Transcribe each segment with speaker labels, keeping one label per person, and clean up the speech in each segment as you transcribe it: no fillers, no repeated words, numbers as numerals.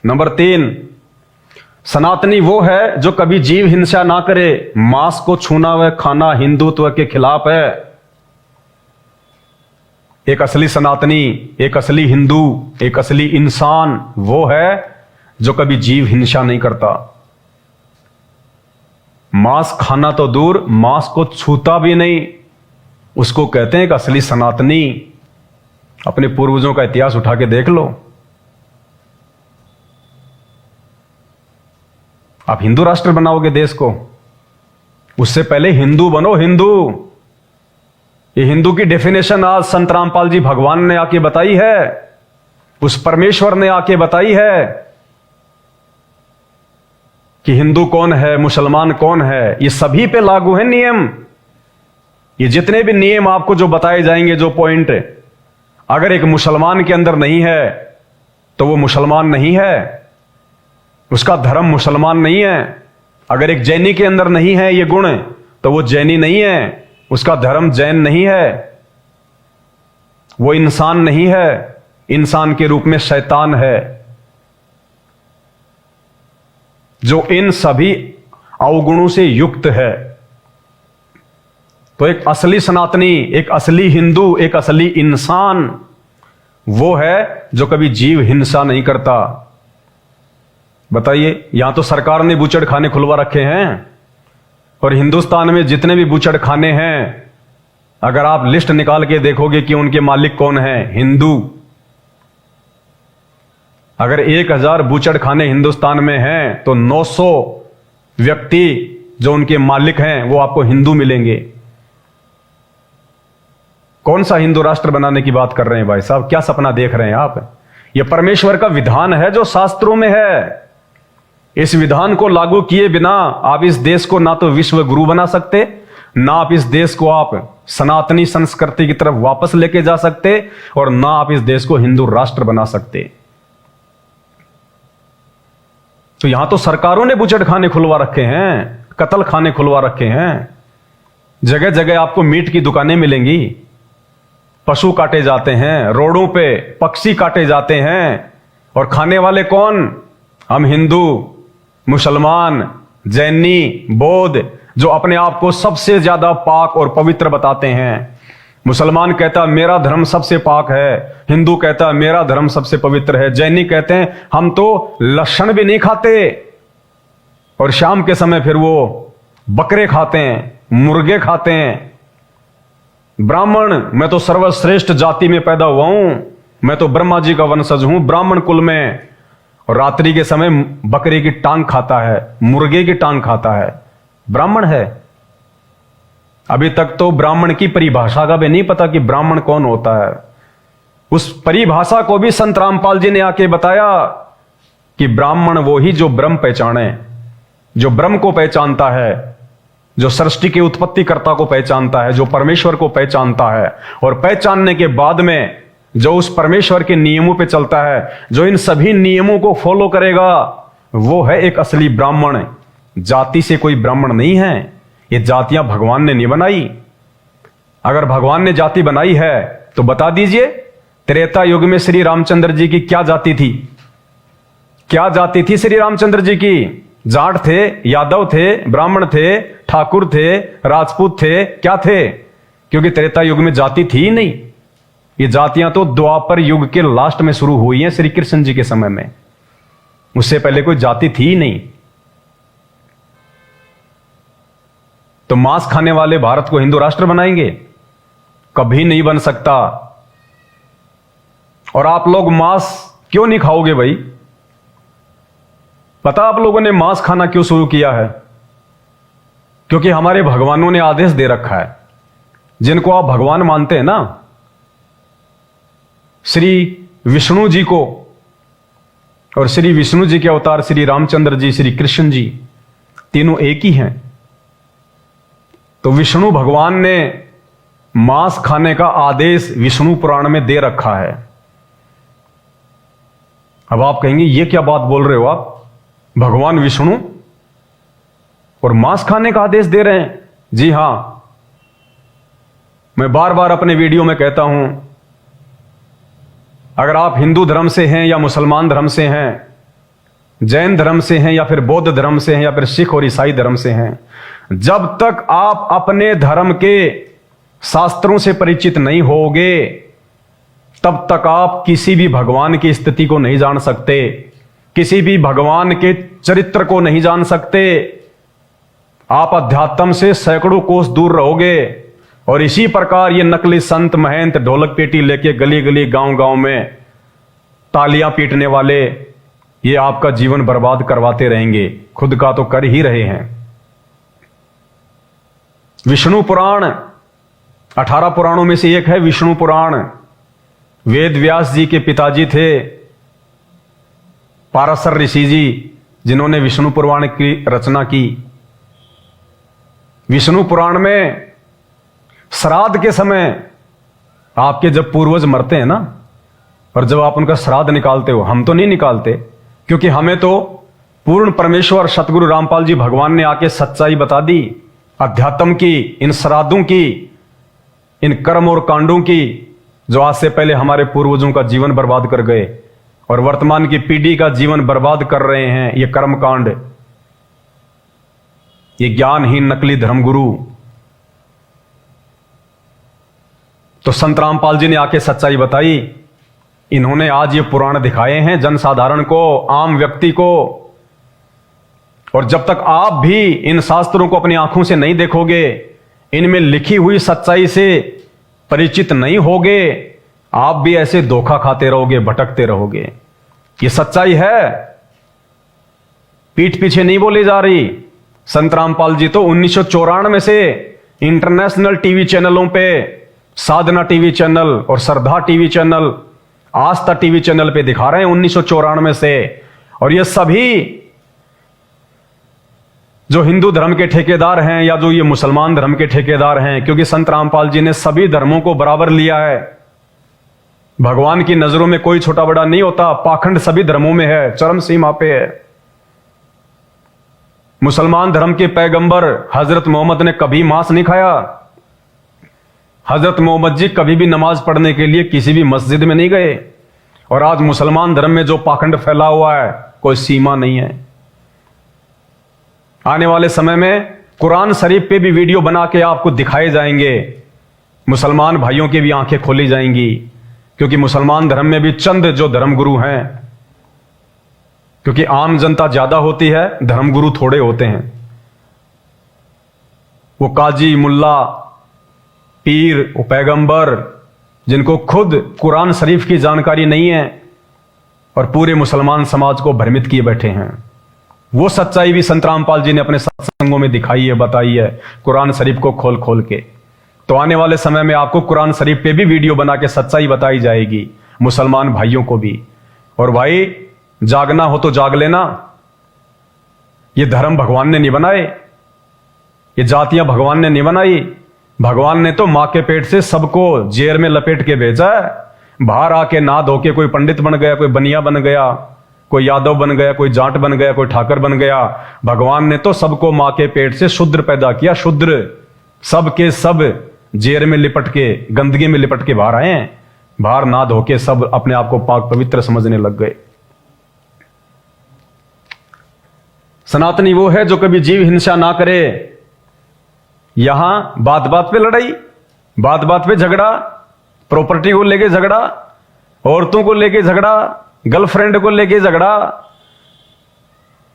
Speaker 1: Number 3, सनातनी वो है जो कभी जीव हिंसा ना करे, मांस को छूना व खाना हिंदुत्व के खिलाफ है। एक असली सनातनी, एक असली हिंदू, एक असली इंसान वो है जो कभी जीव हिंसा नहीं करता। मांस खाना तो दूर, मांस को छूता भी नहीं, उसको कहते हैं एक असली सनातनी। अपने पूर्वजों का इतिहास उठा के देख लो। आप हिंदू राष्ट्र बनाओगे देश को, उससे पहले हिंदू बनो, हिंदू। ये हिंदू की डेफिनेशन आज संत रामपाल जी भगवान ने आके बताई है, उस परमेश्वर ने आके बताई है कि हिंदू कौन है, मुसलमान कौन है। ये सभी पे लागू है नियम। ये जितने भी नियम आपको जो बताए जाएंगे, जो पॉइंट, अगर एक मुसलमान के अंदर नहीं है तो वो मुसलमान नहीं है, उसका धर्म मुसलमान नहीं है। अगर एक जैनी के अंदर नहीं है ये गुण तो वो जैनी नहीं है, उसका धर्म जैन नहीं है, वो इंसान नहीं है, इंसान के रूप में शैतान है। जो इन सभी अवगुणों से युक्त है। तो एक असली सनातनी, एक असली हिंदू, एक असली इंसान वो है जो कभी जीव हिंसा नहीं करता। बताइए, यहां तो सरकार ने बूचड़ खाने खुलवा रखे हैं, और हिंदुस्तान में जितने भी बूचड़ खाने हैं, अगर आप लिस्ट निकाल के देखोगे कि उनके मालिक कौन है, हिंदू। अगर 1000 बूचड़ खाने हिंदुस्तान में हैं तो 900 व्यक्ति जो उनके मालिक हैं वो आपको हिंदू मिलेंगे। कौन सा हिंदू राष्ट्र बनाने की बात कर रहे हैं भाई साहब? क्या सपना देख रहे हैं आप? यह परमेश्वर का विधान है जो शास्त्रों में है। इस विधान को लागू किए बिना आप इस देश को ना तो विश्व गुरु बना सकते, ना आप इस देश को आप सनातनी संस्कृति की तरफ वापस लेके जा सकते, और ना आप इस देश को हिंदू राष्ट्र बना सकते। तो यहां तो सरकारों ने बूचड़ खाने खुलवा रखे हैं, कत्ल खाने खुलवा रखे हैं। जगह जगह आपको मीट की दुकानें मिलेंगी, पशु काटे जाते हैं, रोडों पे पक्षी काटे जाते हैं, और खाने वाले कौन? हम हिंदू, मुसलमान, जैनी, बौद्ध, जो अपने आप को सबसे ज्यादा पाक और पवित्र बताते हैं। मुसलमान कहता मेरा धर्म सबसे पाक है, हिंदू कहता मेरा धर्म सबसे पवित्र है, जैनी कहते हैं हम तो लहसुन भी नहीं खाते, और शाम के समय फिर वो बकरे खाते हैं, मुर्गे खाते हैं। ब्राह्मण, मैं तो सर्वश्रेष्ठ जाति में पैदा हुआ हूं, मैं तो ब्रह्मा जी का वंशज हूं, ब्राह्मण कुल में, और रात्रि के समय बकरे की टांग खाता है, मुर्गे की टांग खाता है, ब्राह्मण है। अभी तक तो ब्राह्मण की परिभाषा का भी नहीं पता कि ब्राह्मण कौन होता है। उस परिभाषा को भी संत रामपाल जी ने आके बताया कि ब्राह्मण वो ही जो ब्रह्म पहचाने, जो ब्रह्म को पहचानता है, जो सृष्टि के उत्पत्तिकर्ता को पहचानता है, जो परमेश्वर को पहचानता है, और पहचानने के बाद में जो उस परमेश्वर के नियमों पे चलता है, जो इन सभी नियमों को फॉलो करेगा, वो है एक असली ब्राह्मण। जाति से कोई ब्राह्मण नहीं है। ये जातियां भगवान ने नहीं बनाई। अगर भगवान ने जाति बनाई है तो बता दीजिए, त्रेता युग में श्री रामचंद्र जी की क्या जाति थी? क्या जाति थी श्री रामचंद्र जी की? जाट थे, यादव थे, ब्राह्मण थे, ठाकुर थे, राजपूत थे, क्या थे? क्योंकि त्रेता युग में जाति थी ही नहीं। ये जातियां तो द्वापर युग के लास्ट में शुरू हुई हैं, श्री कृष्ण जी के समय में। उससे पहले कोई जाति थी ही नहीं। तो मांस खाने वाले भारत को हिंदू राष्ट्र बनाएंगे? कभी नहीं बन सकता। और आप लोग मांस क्यों नहीं खाओगे भाई? पता आप लोगों ने मांस खाना क्यों शुरू किया है? क्योंकि हमारे भगवानों ने आदेश दे रखा है। जिनको आप भगवान मानते हैं ना, श्री विष्णु जी को, और श्री विष्णु जी के अवतार श्री रामचंद्र जी, श्री कृष्ण जी, तीनों एक ही हैं। तो विष्णु भगवान ने मांस खाने का आदेश विष्णु पुराण में दे रखा है। अब आप कहेंगे ये क्या बात बोल रहे हो आप? भगवान विष्णु और मांस खाने का आदेश दे रहे हैं? जी हां, मैं बार बार अपने वीडियो में कहता हूं, अगर आप हिंदू धर्म से हैं या मुसलमान धर्म से हैं, जैन धर्म से हैं या फिर बौद्ध धर्म से हैं या फिर सिख और ईसाई धर्म से हैं, जब तक आप अपने धर्म के शास्त्रों से परिचित नहीं होगे तब तक आप किसी भी भगवान की स्थिति को नहीं जान सकते, किसी भी भगवान के चरित्र को नहीं जान सकते। आप अध्यात्म से सैकड़ों कोस दूर रहोगे। और इसी प्रकार ये नकली संत महंत ढोलक पेटी लेके गली गली गांव गांव में तालियां पीटने वाले ये आपका जीवन बर्बाद करवाते रहेंगे, खुद का तो कर ही रहे हैं। विष्णु पुराण 18 पुराणों में से एक है विष्णु पुराण। वेद व्यास जी के पिताजी थे पाराशर ऋषि जी, जिन्होंने विष्णु पुराण की रचना की। विष्णु पुराण में श्राद्ध के समय आपके जब पूर्वज मरते हैं ना, और जब आप उनका श्राद्ध निकालते हो, हम तो नहीं निकालते क्योंकि हमें तो पूर्ण परमेश्वर सतगुरु रामपाल जी भगवान ने आके सच्चाई बता दी अध्यात्म की, इन श्राद्धों की, इन कर्म और कांडों की जो आज से पहले हमारे पूर्वजों का जीवन बर्बाद कर गए और वर्तमान की पीढ़ी का जीवन बर्बाद कर रहे हैं। ये कर्म कांड, ये ज्ञानहीन नकली धर्मगुरु। तो संत रामपाल जी ने आके सच्चाई बताई। इन्होंने आज ये पुराण दिखाए हैं जनसाधारण को, आम व्यक्ति को। और जब तक आप भी इन शास्त्रों को अपनी आंखों से नहीं देखोगे, इनमें लिखी हुई सच्चाई से परिचित नहीं होगे, आप भी ऐसे धोखा खाते रहोगे, भटकते रहोगे। ये सच्चाई है, पीठ पीछे नहीं बोली जा रही। संत रामपाल जी तो 1994 से इंटरनेशनल टीवी चैनलों पे, साधना टीवी चैनल और श्रद्धा टीवी चैनल, आस्था टीवी चैनल पे दिखा रहे हैं 1994 से। और ये सभी जो हिंदू धर्म के ठेकेदार हैं या जो ये मुसलमान धर्म के ठेकेदार हैं, क्योंकि संत रामपाल जी ने सभी धर्मों को बराबर लिया है। भगवान की नजरों में कोई छोटा बड़ा नहीं होता। पाखंड सभी धर्मों में है, चरम सीमा पे है। मुसलमान धर्म के पैगंबर हजरत मोहम्मद ने कभी मांस नहीं खाया। हजरत मोहम्मद जी कभी भी नमाज पढ़ने के लिए किसी भी मस्जिद में नहीं गए। और आज मुसलमान धर्म में जो पाखंड फैला हुआ है, कोई सीमा नहीं है। आने वाले समय में कुरान शरीफ पे भी वीडियो बना के आपको दिखाए जाएंगे। मुसलमान भाइयों की भी आंखें खोली जाएंगी, क्योंकि मुसलमान धर्म में भी चंद जो धर्मगुरु हैं, क्योंकि आम जनता ज्यादा होती है, धर्मगुरु थोड़े होते हैं। वो काजी, मुल्ला, पीर, वो पैगंबर जिनको खुद कुरान शरीफ की जानकारी नहीं है और पूरे मुसलमान समाज को भ्रमित किए बैठे हैं। वो सच्चाई भी संत रामपाल जी ने अपने सत्संगों में दिखाई है, बताई है, कुरान शरीफ को खोल खोल के। तो आने वाले समय में आपको कुरान शरीफ पे भी वीडियो बना के सच्चाई बताई जाएगी, मुसलमान भाइयों को भी। और भाई जागना हो तो जाग लेना। ये धर्म भगवान ने नहीं बनाए, ये जातियां भगवान ने नहीं बनाई। भगवान ने तो मां के पेट से सबको जेर में लपेट के भेजा है। बाहर आके ना धो के कोई पंडित बन गया, कोई बनिया बन गया, कोई यादव बन गया, कोई जाट बन गया, कोई ठाकर बन गया। भगवान ने तो सबको मां के पेट से शूद्र पैदा किया, शूद्र। सब के सब जेर में लिपट के, गंदगी में लिपट के बाहर आए हैं। बाहर ना धो के सब अपने आप को पाक पवित्र समझने लग गए। सनातनी वो है जो कभी जीव हिंसा ना करे। यहां बात बात पे लड़ाई, बात बात पे झगड़ा, प्रॉपर्टी को लेके झगड़ा, औरतों को लेके झगड़ा, गर्लफ्रेंड को लेके झगड़ा,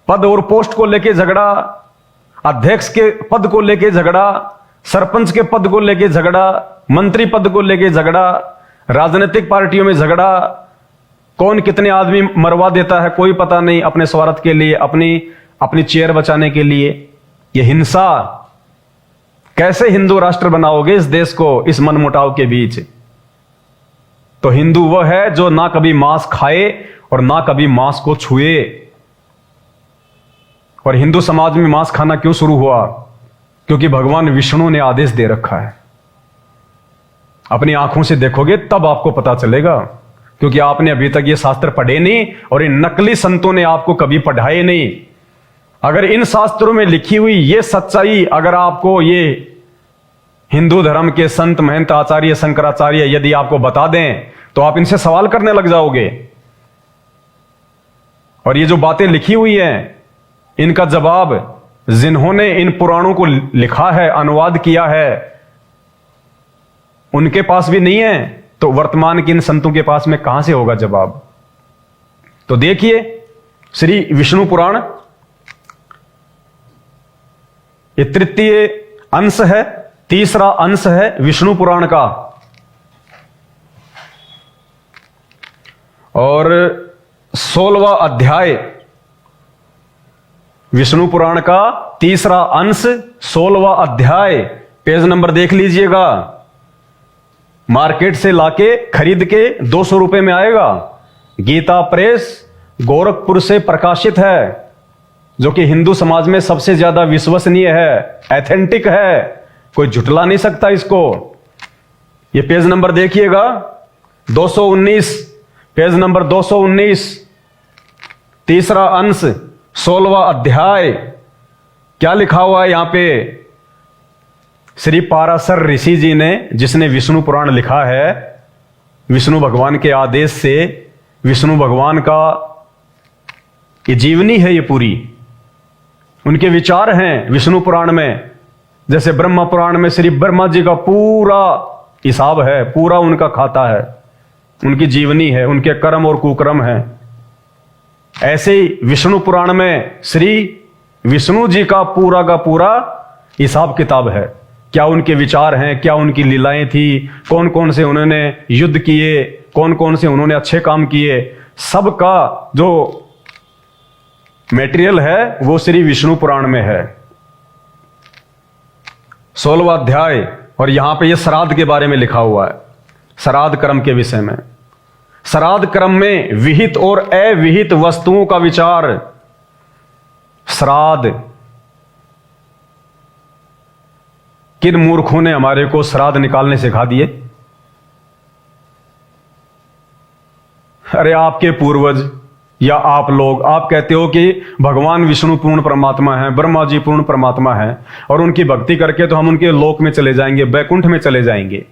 Speaker 1: पद और पोस्ट को लेके झगड़ा, अध्यक्ष के पद को लेके झगड़ा, सरपंच के पद को लेके झगड़ा, मंत्री पद को लेके झगड़ा, राजनीतिक पार्टियों में झगड़ा। कौन कितने आदमी मरवा देता है कोई पता नहीं, अपने स्वार्थ के लिए, अपनी चेयर बचाने के लिए। यह हिंसा। कैसे हिंदू राष्ट्र बनाओगे इस देश को, इस मनमुटाव के बीच? तो हिंदू वह है जो ना कभी मांस खाए और ना कभी मांस को छुए। और हिंदू समाज में मांस खाना क्यों शुरू हुआ? क्योंकि भगवान विष्णु ने आदेश दे रखा है। अपनी आंखों से देखोगे तब आपको पता चलेगा, क्योंकि आपने अभी तक ये शास्त्र पढ़े नहीं और इन नकली संतों ने आपको कभी पढ़ाए नहीं। अगर इन शास्त्रों में लिखी हुई ये सच्चाई अगर आपको ये हिंदू धर्म के संत महंत आचार्य शंकराचार्य यदि आपको बता दें तो आप इनसे सवाल करने लग जाओगे। और ये जो बातें लिखी हुई हैं, इनका जवाब जिन्होंने इन पुराणों को लिखा है, अनुवाद किया है, उनके पास भी नहीं है, तो वर्तमान के इन संतों के पास में कहां से होगा जवाब। तो देखिए, श्री विष्णु पुराण ये तृतीय अंश है, तीसरा अंश है विष्णु पुराण का, और 16वां अध्याय विष्णु पुराण का तीसरा अंश 16वां अध्याय, पेज नंबर देख लीजिएगा। मार्केट से लाके खरीद के 200 रुपए में आएगा। गीता प्रेस गोरखपुर से प्रकाशित है, जो कि हिंदू समाज में सबसे ज्यादा विश्वसनीय है, एथेंटिक है, कोई झुटला नहीं सकता इसको। ये पेज नंबर देखिएगा 219, पेज नंबर 219, तीसरा अंश 16वां अध्याय। क्या लिखा हुआ है यहां पे? श्री पाराशर ऋषि जी ने, जिसने विष्णु पुराण लिखा है, विष्णु भगवान के आदेश से, विष्णु भगवान का ये जीवनी है, ये पूरी उनके विचार हैं विष्णु पुराण में। जैसे ब्रह्मा पुराण में श्री ब्रह्मा जी का पूरा हिसाब है, पूरा उनका खाता है, उनकी जीवनी है, उनके कर्म और कुकर्म है। ऐसे ही विष्णु पुराण में श्री विष्णु जी का पूरा हिसाब किताब है। क्या उनके विचार हैं, क्या उनकी लीलाएं थी, कौन कौन से उन्होंने युद्ध किए, कौन कौन से उन्होंने अच्छे काम किए, सबका जो मेटेरियल है वो श्री विष्णु पुराण में है, 16वां अध्याय। और यहां पे ये श्राद्ध के बारे में लिखा हुआ है, श्राद्ध कर्म के विषय में। श्राद्ध कर्म में विहित और अविहित वस्तुओं का विचार। श्राद्ध, किन मूर्खों ने हमारे को श्राद्ध निकालने सिखा दिए? अरे आपके पूर्वज या आप लोग, आप कहते हो कि भगवान विष्णु पूर्ण परमात्मा है, ब्रह्मा जी पूर्ण परमात्मा है, और उनकी भक्ति करके तो हम उनके लोक में चले जाएंगे, बैकुंठ में चले जाएंगे,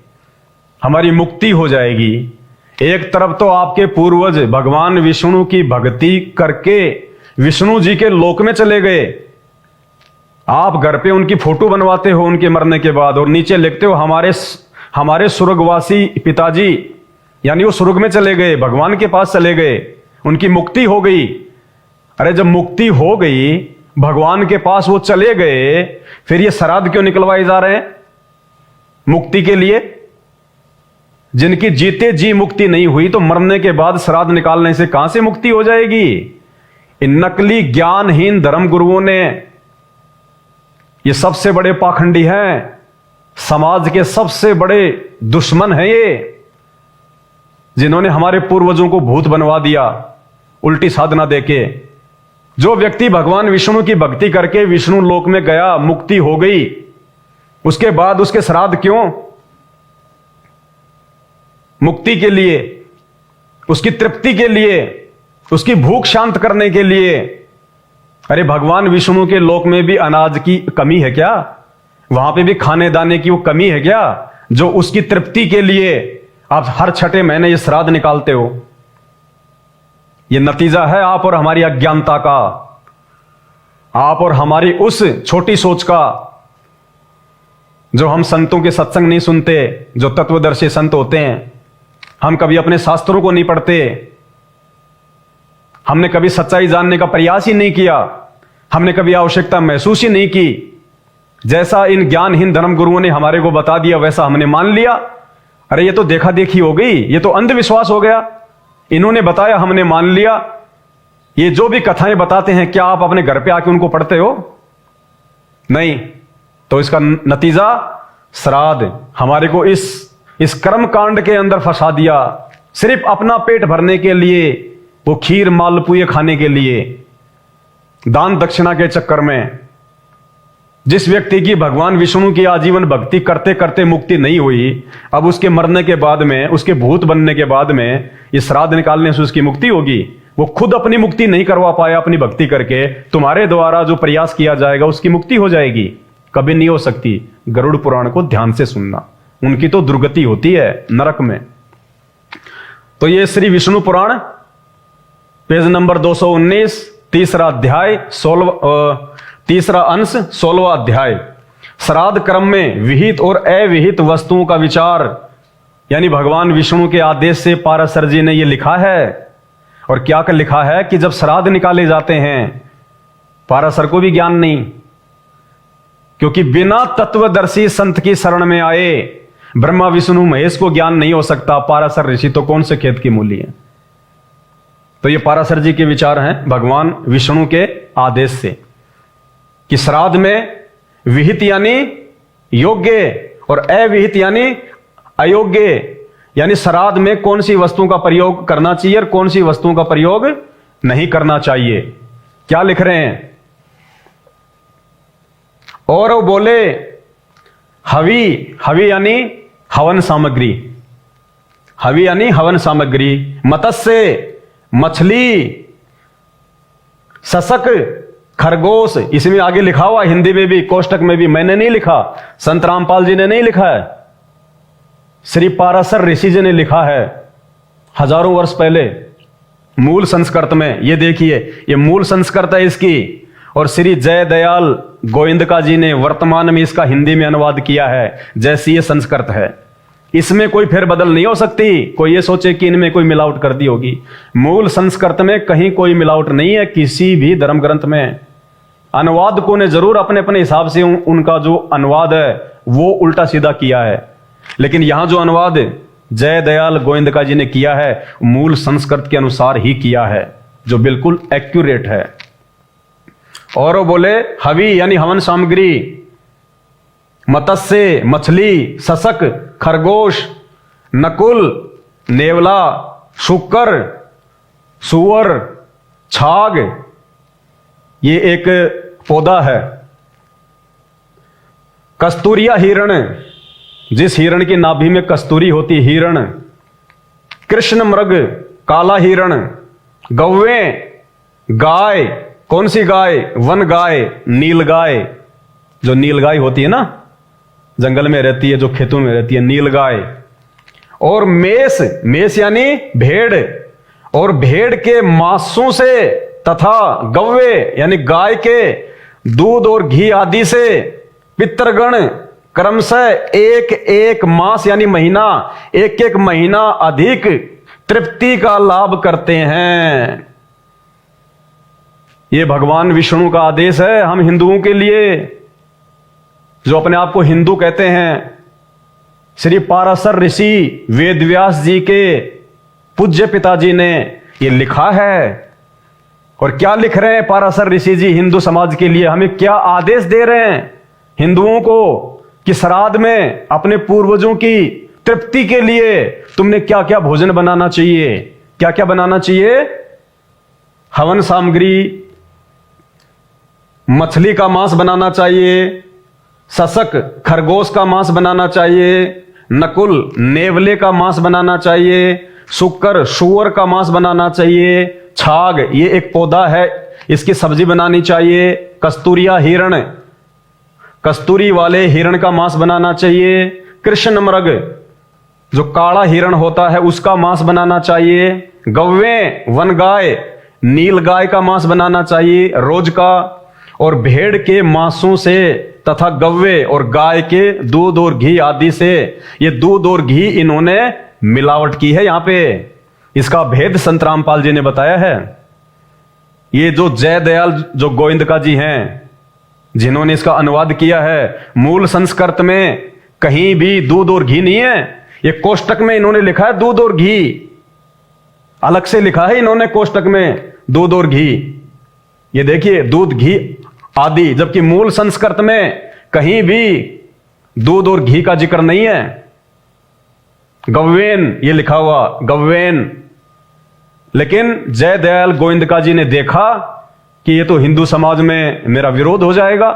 Speaker 1: हमारी मुक्ति हो जाएगी। एक तरफ तो आपके पूर्वज भगवान विष्णु की भक्ति करके विष्णु जी के लोक में चले गए, आप घर पे उनकी फोटो बनवाते हो उनके मरने के बाद, और नीचे लिखते हो हमारे स्वर्गवासी पिताजी, यानी वो स्वर्ग में चले गए, भगवान के पास चले गए, उनकी मुक्ति हो गई। अरे जब मुक्ति हो गई, भगवान के पास वो चले गए, फिर ये श्राद्ध क्यों निकलवाए जा रहे हैं मुक्ति के लिए? जिनकी जीते जी मुक्ति नहीं हुई, तो मरने के बाद श्राद्ध निकालने से कहां से मुक्ति हो जाएगी? इन नकली ज्ञानहीन धर्म गुरुओं ने, ये सबसे बड़े पाखंडी हैं, समाज के सबसे बड़े दुश्मन हैं ये, जिन्होंने हमारे पूर्वजों को भूत बनवा दिया उल्टी साधना देके। जो व्यक्ति भगवान विष्णु की भक्ति करके विष्णु लोक में गया, मुक्ति हो गई, उसके बाद उसके श्राद्ध क्यों? मुक्ति के लिए, उसकी तृप्ति के लिए, उसकी भूख शांत करने के लिए। अरे भगवान विष्णु के लोक में भी अनाज की कमी है क्या? वहां पे भी खाने दाने की वो कमी है क्या, जो उसकी तृप्ति के लिए आप हर छठे महीने ये श्राद्ध निकालते हो? ये नतीजा है आप और हमारी अज्ञानता का, आप और हमारी उस छोटी सोच का, जो हम संतों के सत्संग नहीं सुनते, जो तत्वदर्शी संत होते हैं। हम कभी अपने शास्त्रों को नहीं पढ़ते, हमने कभी सच्चाई जानने का प्रयास ही नहीं किया, हमने कभी आवश्यकता महसूस ही नहीं की। जैसा इन ज्ञानहीन धर्म गुरुओं ने हमारे को बता दिया, वैसा हमने मान लिया। अरे ये तो देखा देखी हो गई, ये तो अंधविश्वास हो गया। इन्होंने बताया, हमने मान लिया। ये जो भी कथाएं बताते हैं, क्या आप अपने घर पे आके उनको पढ़ते हो? नहीं। तो इसका नतीजा श्राद्ध हमारे को इस कर्म कांड के अंदर फंसा दिया, सिर्फ अपना पेट भरने के लिए, वो खीर मालपुए खाने के लिए, दान दक्षिणा के चक्कर में। जिस व्यक्ति की भगवान विष्णु की आजीवन भक्ति करते करते मुक्ति नहीं हुई, अब उसके मरने के बाद में, उसके भूत बनने के बाद में ये श्राद्ध निकालने से उसकी मुक्ति होगी? वो खुद अपनी मुक्ति नहीं करवा पाया अपनी भक्ति करके, तुम्हारे द्वारा जो प्रयास किया जाएगा उसकी मुक्ति हो जाएगी? कभी नहीं हो सकती। गरुड़ पुराण को ध्यान से सुनना, उनकी तो दुर्गति होती है नरक में। तो ये श्री विष्णु पुराण पेज नंबर 219, तीसरा अध्याय, तीसरा अंश, 16वां अध्याय। श्राद्ध क्रम में विहित और अविहित वस्तुओं का विचार, यानी भगवान विष्णु के आदेश से पाराशर जी ने यह लिखा है। और क्या कर लिखा है कि जब श्राद्ध निकाले जाते हैं, पाराशर को भी ज्ञान नहीं, क्योंकि बिना तत्वदर्शी संत की शरण में आए ब्रह्मा विष्णु महेश को ज्ञान नहीं हो सकता। पाराशर ऋषि तो कौन से खेत की मूली है। तो ये पाराशर जी के विचार हैं भगवान विष्णु के आदेश से कि श्राद्ध में विहित यानी योग्य और अविहित यानी अयोग्य, यानी श्राद्ध में कौन सी वस्तुओं का प्रयोग करना चाहिए और कौन सी वस्तुओं का प्रयोग नहीं करना चाहिए। क्या लिख रहे हैं? और वो बोले हवि, हवि यानी हवन सामग्री, हवि यानी हवन सामग्री, मत्स्य मछली, सशक खरगोश, इसमें आगे लिखा हुआ हिंदी में भी, कोष्टक में भी, मैंने नहीं लिखा, संत रामपाल जी ने नहीं लिखा है, श्री पाराशर ऋषि जी ने लिखा है हजारों वर्ष पहले मूल संस्कृत में। ये देखिए, ये मूल संस्कृत है इसकी, और श्री जय दयाल गोविंदका जी ने वर्तमान में इसका हिंदी में अनुवाद किया है, जैसी ये संस्कृत है। इसमें कोई फेरबदल नहीं हो सकती। कोई ये सोचे कि इनमें कोई मिलावट कर दी होगी। मूल संस्कृत में कहीं कोई मिलावट नहीं है किसी भी धर्म ग्रंथ में। अनुवादकों ने जरूर अपने अपने हिसाब से उनका जो अनुवाद है वो उल्टा सीधा किया है, लेकिन यहां जो अनुवाद जय दयाल गोविंदका जी ने किया है मूल संस्कृत के अनुसार ही किया है, जो बिल्कुल एक्यूरेट है। और वो बोले हवि यानी हवन सामग्री, मत्स्य मछली, सशक खरगोश, नकुल नेवला, शुकर सुअर, छाग, ये एक पौधा है। कस्तूरिया हिरण, जिस हिरण की नाभि में कस्तूरी होती, हिरण। कृष्ण मृग, काला हिरण। गौवे, गाय, कौन सी गाय? वन गाय, नील गाय, जो नील गाय होती है ना, जंगल में रहती है, जो खेतों में रहती है, नील गाय। और मेष, मेष यानी भेड़, और भेड़ के मांसों से तथा गौवे यानी गाय के दूध और घी आदि से पितृगण क्रमशः एक एक मास यानी महीना, एक एक महीना अधिक तृप्ति का लाभ करते हैं। यह भगवान विष्णु का आदेश है हम हिंदुओं के लिए, जो अपने आप को हिंदू कहते हैं। श्री पाराशर ऋषि वेदव्यास जी के पूज्य पिताजी ने यह लिखा है। और क्या लिख रहे हैं पाराशर ऋषि जी हिंदू समाज के लिए? हमें क्या आदेश दे रहे हैं हिंदुओं को कि श्राद्ध में अपने पूर्वजों की तृप्ति के लिए तुमने क्या क्या भोजन बनाना चाहिए, क्या क्या बनाना चाहिए? हवन सामग्री, मछली का मांस बनाना चाहिए, सशक खरगोश का मांस बनाना चाहिए, नकुल नेवले का मांस बनाना चाहिए, शुकर सूअर का मांस बनाना चाहिए, छाग ये एक पौधा है इसकी सब्जी बनानी चाहिए, कस्तूरिया हिरण कस्तूरी वाले हिरण का मांस बनाना चाहिए, कृष्ण मृग जो काला हिरण होता है उसका मांस बनाना चाहिए, गौवे वन गाय नील गाय का मांस बनाना चाहिए रोज का, और भेड़ के मांसों से तथा गव्वे और गाय के दूध और घी आदि से। ये दूध और घी इन्होंने मिलावट की है यहां पे, इसका भेद संत रामपाल जी ने बताया है। ये जो जय दयाल जो गोविंदका जी हैं जिन्होंने इसका अनुवाद किया है, मूल संस्कृत में कहीं भी दूध और घी नहीं है। ये कोष्टक में इन्होंने लिखा है दूध और घी, अलग से लिखा है इन्होंने कोष्टक में दूध और घी। ये देखिए दूध घी आदि, जबकि मूल संस्कृत में कहीं भी दूध और घी का जिक्र नहीं है। गव्वेन ये लिखा हुआ गव्वेन, लेकिन जय दयाल गोविंदका जी ने देखा कि ये तो हिंदू समाज में मेरा विरोध हो जाएगा,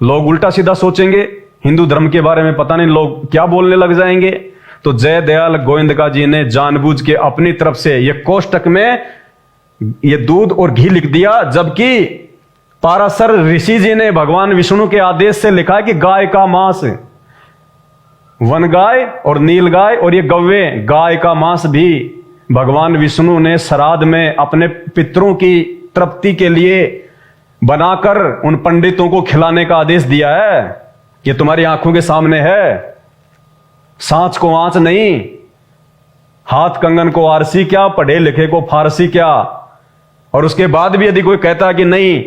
Speaker 1: लोग उल्टा सीधा सोचेंगे, हिंदू धर्म के बारे में पता नहीं लोग क्या बोलने लग जाएंगे। तो जय दयाल गोविंदका जी ने जानबूझ के अपनी तरफ से ये कोष्टक में ये दूध और घी लिख दिया, जबकि पाराशर ऋषि जी ने भगवान विष्णु के आदेश से लिखा है कि गाय का मांस, वन गाय और नील गाय और ये गव्वे गाय का मांस भी भगवान विष्णु ने श्राद्ध में अपने पितरों की तृप्ति के लिए बनाकर उन पंडितों को खिलाने का आदेश दिया है। ये तुम्हारी आंखों के सामने है। सांच को आंच नहीं, हाथ कंगन को आरसी क्या, पढ़े लिखे को फारसी क्या। और उसके बाद भी यदि कोई कहता है कि नहीं,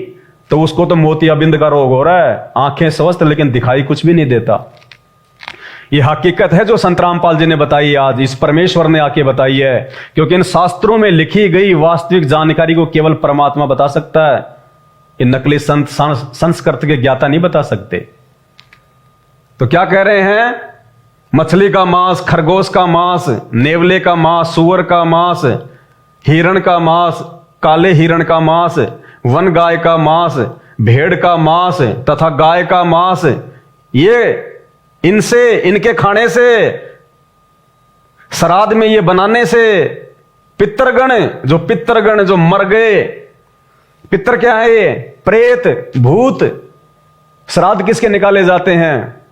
Speaker 1: तो उसको तो मोतियाबिंद का रोग हो रहा है। आंखें स्वस्थ लेकिन दिखाई कुछ भी नहीं देता। ये हकीकत है जो संत रामपाल जी ने बताई, आज इस परमेश्वर ने आके बताई है। क्योंकि इन शास्त्रों में लिखी गई वास्तविक जानकारी को केवल परमात्मा बता सकता है। ये नकली संत संस्कृत के ज्ञाता नहीं बता सकते। तो क्या कह रहे हैं? मछली का मांस, खरगोश का मांस, नेवले का मांस, सुअर का मांस, हिरण का मांस, काले हिरण का मांस, वन गाय का मांस, भेड़ का मांस तथा गाय का मांस, ये इनसे, इनके खाने से, श्राद्ध में ये बनाने से पितरगण जो मर गए, पितर क्या है ये? प्रेत, भूत। श्राद्ध किसके निकाले जाते हैं?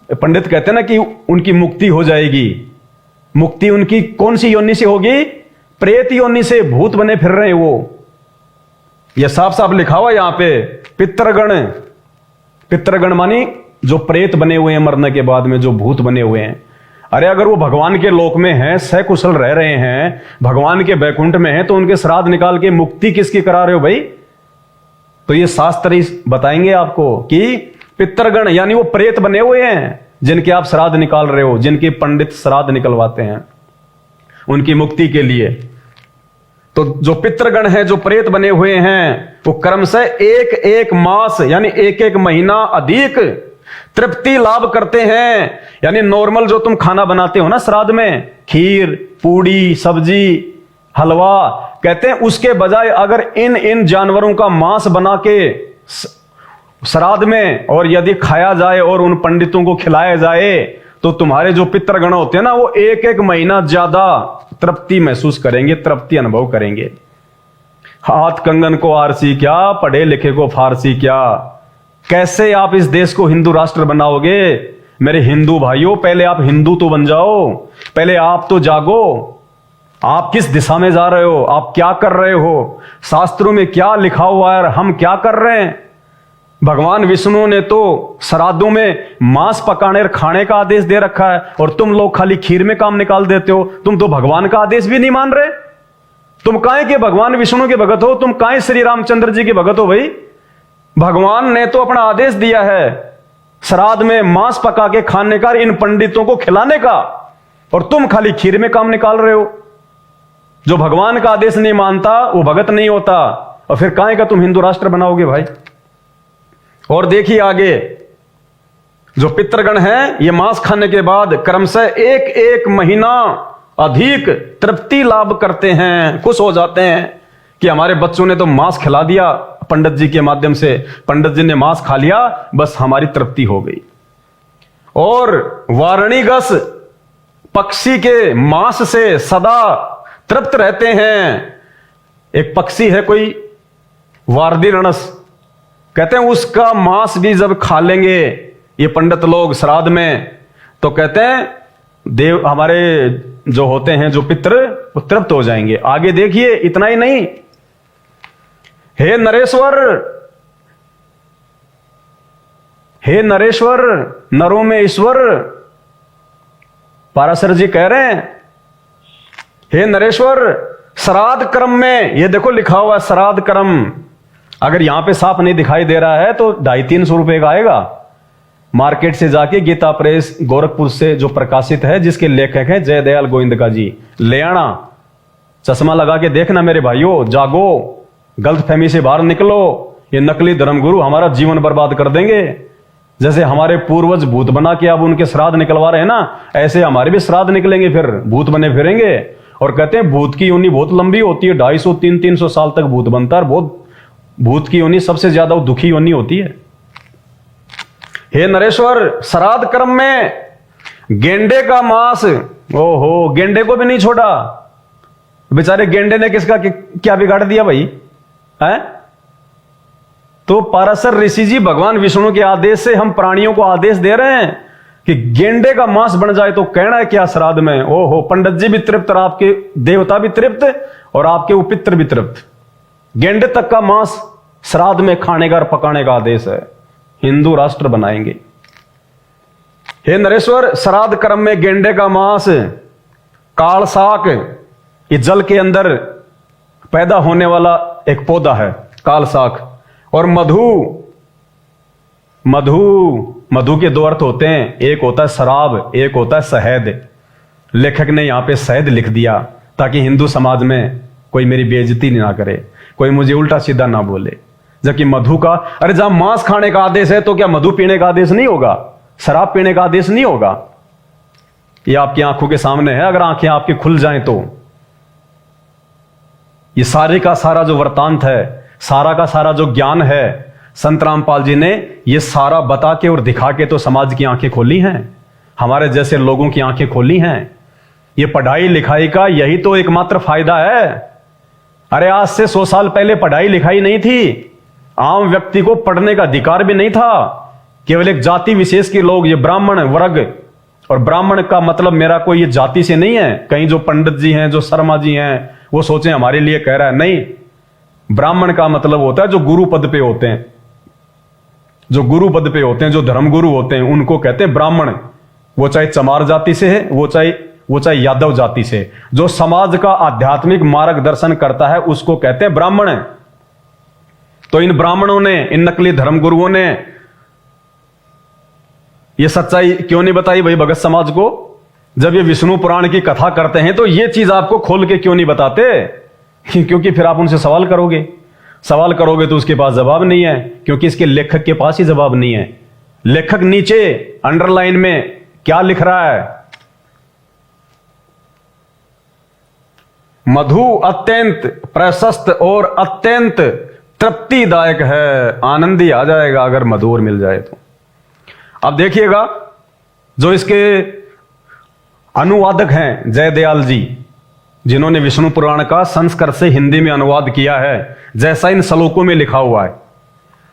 Speaker 1: पंडित कहते हैं ना कि उनकी मुक्ति हो जाएगी। मुक्ति उनकी कौन सी योनि से होगी? प्रेत योनि से। भूत बने फिर रहे हैं वो। यह साफ साफ लिखा हुआ यहां पे। पितरगण मानी जो प्रेत बने हुए हैं मरने के बाद में, जो भूत बने हुए हैं। अरे अगर वो भगवान के लोक में हैं, सकुशल रह रहे हैं, भगवान के बैकुंठ में हैं, तो उनके श्राद्ध निकाल के मुक्ति किसकी करा रहे हो भाई? तो ये शास्त्र बताएंगे आपको कि पितरगण यानी वो प्रेत बने हुए हैं जिनके आप श्राद्ध निकाल रहे हो, जिनके पंडित श्राद्ध निकलवाते हैं उनकी मुक्ति के लिए। तो जो पितरगण है, जो प्रेत बने हुए हैं, वो कर्म से एक एक मास यानी एक एक महीना अधिक तृप्ति लाभ करते हैं। यानी नॉर्मल जो तुम खाना बनाते हो ना श्राद्ध में, खीर, पूड़ी, सब्जी, हलवा, कहते हैं उसके बजाय अगर इन जानवरों का मांस बना के श्राद्ध में और यदि खाया जाए और उन पंडितों को खिलाया जाए, तो तुम्हारे जो पितरगण होते हैं ना, वो एक एक महीना ज्यादा तृप्ति महसूस करेंगे, तृप्ति अनुभव करेंगे। हाथ कंगन को आरसी क्या, पढ़े लिखे को फारसी क्या। कैसे आप इस देश को हिंदू राष्ट्र बनाओगे? मेरे हिंदू भाइयों, पहले आप हिंदू तो बन जाओ, पहले आप तो जागो। आप किस दिशा में जा रहे हो? आप क्या कर रहे हो? शास्त्रों में क्या लिखा हुआ है और हम क्या कर रहे हैं? भगवान विष्णु ने तो श्राद्धों में मांस पकाने और खाने का आदेश दे रखा है, और तुम लोग खाली खीर में काम निकाल देते हो। तुम तो भगवान का आदेश भी नहीं मान रहे। तुम काहे के भगवान विष्णु के भगत हो? तुम काहे श्री रामचंद्र जी के भगत हो भाई? भगवान ने तो अपना आदेश दिया है श्राद्ध में मांस पका के खाने का, इन पंडितों को खिलाने का, और तुम खाली खीर में काम निकाल रहे हो। जो भगवान का आदेश नहीं मानता वो भगत नहीं होता। और फिर काहे का तुम हिंदू राष्ट्र बनाओगे भाई? और देखिए आगे, जो पितरगण हैं, ये मांस खाने के बाद क्रम से एक एक महीना अधिक तृप्ति लाभ करते हैं, खुश हो जाते हैं कि हमारे बच्चों ने तो मांस खिला दिया पंडित जी के माध्यम से, पंडित जी ने मांस खा लिया, बस हमारी तृप्ति हो गई। और वारणीगस पक्षी के मांस से सदा तृप्त रहते हैं। एक पक्षी है कोई वारदी रणस, कहते हैं उसका मांस भी जब खा लेंगे ये पंडित लोग श्राद्ध में, तो कहते हैं देव हमारे जो होते हैं, जो पितृ, वो तृप्त हो जाएंगे। आगे देखिए, इतना ही नहीं, हे नरेश्वर, हे नरेश्वर, नरों में ईश्वर, पाराशर जी कह रहे हैं, हे नरेश्वर, श्राद्ध क्रम में, ये देखो लिखा हुआ है श्राद्ध क्रम। अगर यहां पे साफ नहीं दिखाई दे रहा है तो 250-300 रुपए का आएगा। मार्केट से जाके गीता प्रेस गोरखपुर से जो प्रकाशित है, जिसके लेखक हैं जयदयाल गोविंद का जी, ले आना। चश्मा लगा के देखना मेरे भाइयों, जागो, गलतफहमी से बाहर निकलो। ये नकली धर्मगुरु हमारा जीवन बर्बाद कर देंगे। जैसे हमारे पूर्वज भूत बना के अब उनके श्राद्ध निकलवा रहे हैं ना, ऐसे हमारे भी श्राद्ध निकलेंगे, फिर भूत बने फिरेंगे। और कहते हैं भूत की योनि बहुत लंबी होती है, 250-300 साल तक भूत बनता है। बहुत भूत की योनि सबसे ज्यादा दुखी योनि होती है। हे नरेश्वर, श्राद्ध क्रम में गेंडे का मांस, ओहो, गेंडे को भी नहीं छोड़ा। बेचारे गेंडे ने किसका क्या बिगाड़ दिया भाई है? तो पाराशर ऋषि जी भगवान विष्णु के आदेश से हम प्राणियों को आदेश दे रहे हैं कि गेंडे का मांस बन जाए तो कहना है क्या श्राद्ध में। ओहो, पंडित जी भी तृप्त और आपके देवता भी तृप्त और आपके उपित्र भी तृप्त। गेंडे तक का मांस श्राद्ध में खाने का और पकाने का आदेश है। हिंदू राष्ट्र बनाएंगे। हे नरेश्वर, श्राद्ध कर्म में गेंडे का मांस, काल साक, ये जल के अंदर पैदा होने वाला एक पौधा है काल साक, और मधु। मधु के दो अर्थ होते हैं, एक होता है शराब, एक होता है शहद। लेखक ने यहां पे शहद लिख दिया ताकि हिंदू समाज में कोई मेरी बेइज्जती ना करे, कोई मुझे उल्टा सीधा ना बोले। जबकि मधु का, अरे जहां मांस खाने का आदेश है तो क्या मधु पीने का आदेश नहीं होगा, शराब पीने का आदेश नहीं होगा? ये आपकी आंखों के सामने है, अगर आंखें आपकी खुल जाएं तो। ये सारे का सारा जो वृतांत है, सारा का सारा जो ज्ञान है, संत रामपाल जी ने ये सारा बता के और दिखा के तो समाज की आंखें खोली हैं, हमारे जैसे लोगों की आंखें खोली हैं। ये पढ़ाई लिखाई का यही तो एकमात्र फायदा है। अरे आज से 100 साल पहले पढ़ाई लिखाई नहीं थी, आम व्यक्ति को पढ़ने का अधिकार भी नहीं था। केवल एक जाति विशेष के लोग, ये ब्राह्मण वर्ग, और ब्राह्मण का मतलब मेरा कोई ये जाति से नहीं है। कहीं जो पंडित जी हैं, जो शर्मा जी हैं, वो सोचें हमारे लिए कह रहा है, नहीं। ब्राह्मण का मतलब होता है जो गुरु पद पे होते हैं, जो गुरु पद पे होते हैं, जो धर्मगुरु होते हैं, उनको कहते हैं ब्राह्मण। वो चाहे चमार जाति से है, वो चाहे यादव जाति से, जो समाज का आध्यात्मिक मार्गदर्शन करता है उसको कहते हैं ब्राह्मण। तो इन ब्राह्मणों ने, इन नकली धर्मगुरुओं ने ये सच्चाई क्यों नहीं बताई भाई भगत समाज को? जब ये विष्णु पुराण की कथा करते हैं तो ये चीज आपको खोल के क्यों नहीं बताते? क्योंकि फिर आप उनसे सवाल करोगे तो उसके पास जवाब नहीं है, क्योंकि इसके लेखक के पास ही जवाब नहीं है। लेखक नीचे अंडरलाइन में क्या लिख रहा है? मधु अत्यंत प्रशस्त और अत्यंत तृप्तिदायक है। आनंद ही आ जाएगा अगर मधु और मिल जाए तो। अब देखिएगा, जो इसके अनुवादक हैं जयदयाल जी, जिन्होंने विष्णु पुराण का संस्कृत से हिंदी में अनुवाद किया है, जैसा इन श्लोकों में लिखा हुआ है,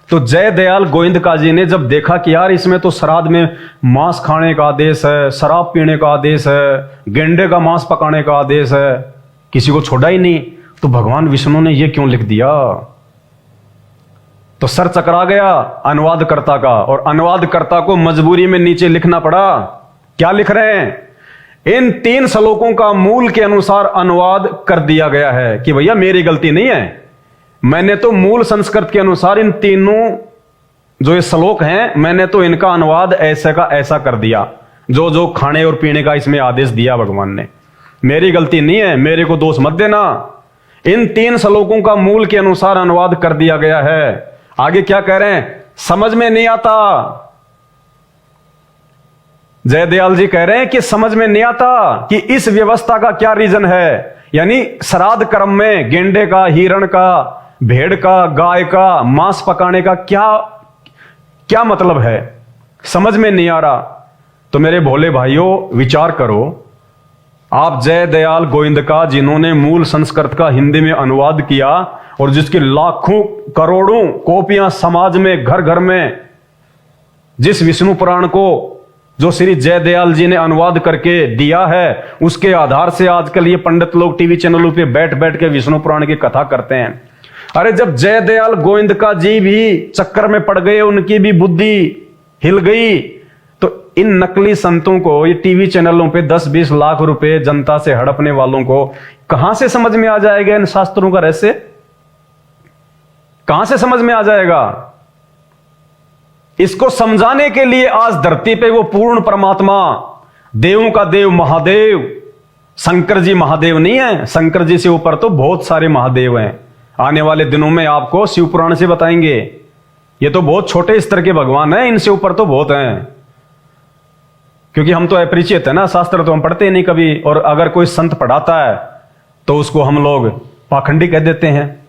Speaker 1: तो जयदयाल गोविंदका जी ने जब देखा कि यार इसमें तो श्राद्ध में मांस खाने का आदेश है, शराब पीने का आदेश है, गेंडे का मांस पकाने का आदेश है, किसी को छोड़ा ही नहीं, तो भगवान विष्णु ने यह क्यों लिख दिया? तो सर चकरा गया अनुवादकर्ता का, और अनुवादकर्ता को मजबूरी में नीचे लिखना पड़ा। क्या लिख रहे हैं? इन 3 श्लोकों का मूल के अनुसार अनुवाद कर दिया गया है। कि भैया मेरी गलती नहीं है, मैंने तो मूल संस्कृत के अनुसार इन तीनों जो ये श्लोक हैं, मैंने तो इनका अनुवाद ऐसे का ऐसा कर दिया, जो जो खाने और पीने का इसमें आदेश दिया भगवान ने। मेरी गलती नहीं है, मेरे को दोष मत देना। इन 3 श्लोकों का मूल के अनुसार अनुवाद कर दिया गया है। आगे क्या कह रहे हैं? समझ में नहीं आता। जयदयाल जी कह रहे हैं कि समझ में नहीं आता कि इस व्यवस्था का क्या रीजन है। यानी श्राद्ध कर्म में गेंडे का, हिरण का, भेड़ का, गाय का मांस पकाने का क्या मतलब है, समझ में नहीं आ रहा। तो मेरे भोले भाइयों, विचार करो। आप जयदयाल गोविंदका, जिन्होंने मूल संस्कृत का हिंदी में अनुवाद किया और जिसकी लाखों करोड़ों कॉपियां समाज में घर घर में, जिस विष्णु पुराण को जो श्री जयदयाल जी ने अनुवाद करके दिया है, उसके आधार से आजकल ये पंडित लोग टीवी चैनलों पे बैठ बैठ के विष्णु पुराण की कथा करते हैं। अरे जब जयदयाल गोविंदका जी भी चक्कर में पड़ गए, उनकी भी बुद्धि हिल गई, तो इन नकली संतों को, ये टीवी चैनलों पे 10-20 लाख रुपए जनता से हड़पने वालों को कहां से समझ में आ जाएगा इन शास्त्रों का रहस्य? कहां से समझ में आ जाएगा? इसको समझाने के लिए आज धरती पे वो पूर्ण परमात्मा, देवों का देव महादेव, शंकर जी महादेव नहीं है, शंकर जी से ऊपर तो बहुत सारे महादेव हैं। आने वाले दिनों में आपको शिव पुराण से बताएंगे। ये तो बहुत छोटे स्तर के भगवान हैं, इनसे ऊपर तो बहुत हैं। क्योंकि हम तो अपरिचित है ना, शास्त्र तो हम पढ़ते नहीं कभी, और अगर कोई संत पढ़ाता है तो उसको हम लोग पाखंडी कह देते हैं।